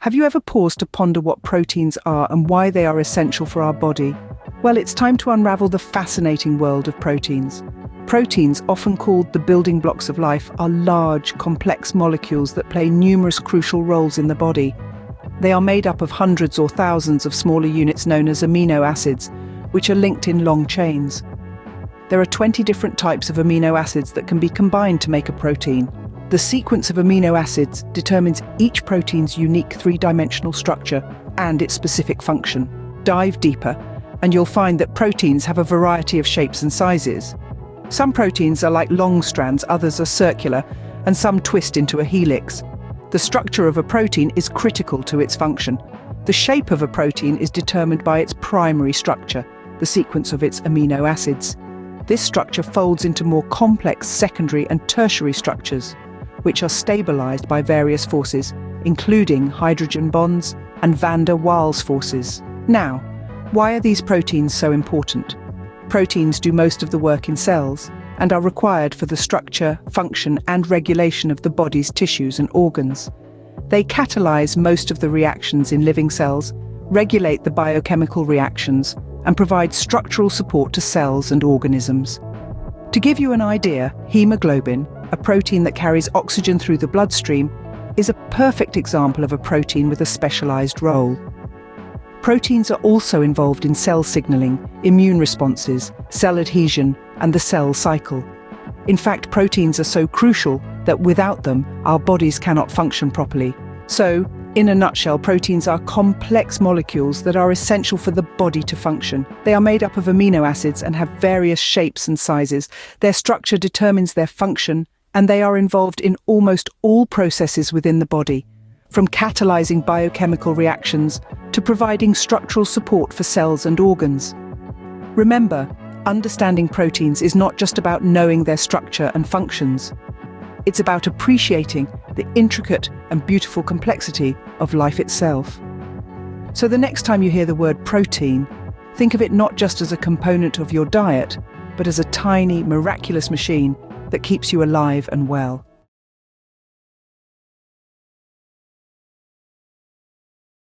Have you ever paused to ponder what proteins are and why they are essential for our body? Well, it's time to unravel the fascinating world of proteins. Proteins, often called the building blocks of life, are large, complex molecules that play numerous crucial roles in the body. They are made up of hundreds or thousands of smaller units known as amino acids, which are linked in long chains. There are 20 different types of amino acids that can be combined to make a protein. The sequence of amino acids determines each protein's unique three-dimensional structure and its specific function. Dive deeper, and you'll find that proteins have a variety of shapes and sizes. Some proteins are like long strands, others are circular, and some twist into a helix. The structure of a protein is critical to its function. The shape of a protein is determined by its primary structure, the sequence of its amino acids. This structure folds into more complex secondary and tertiary structures, which are stabilized by various forces, including hydrogen bonds and van der Waals forces. Now, why are these proteins so important? Proteins do most of the work in cells and are required for the structure, function, and regulation of the body's tissues and organs. They catalyze most of the reactions in living cells, regulate the biochemical reactions, and provide structural support to cells and organisms. To give you an idea, hemoglobin, a protein that carries oxygen through the bloodstream, is a perfect example of a protein with a specialized role. Proteins are also involved in cell signaling, immune responses, cell adhesion, and the cell cycle. In fact, proteins are so crucial that without them, our bodies cannot function properly. So, in a nutshell, proteins are complex molecules that are essential for the body to function. They are made up of amino acids and have various shapes and sizes. Their structure determines their function, and they are involved in almost all processes within the body, from catalyzing biochemical reactions to providing structural support for cells and organs. Remember, understanding proteins is not just about knowing their structure and functions. It's about appreciating the intricate and beautiful complexity of life itself. So the next time you hear the word protein, think of it not just as a component of your diet, but as a tiny, miraculous machine that keeps you alive and well.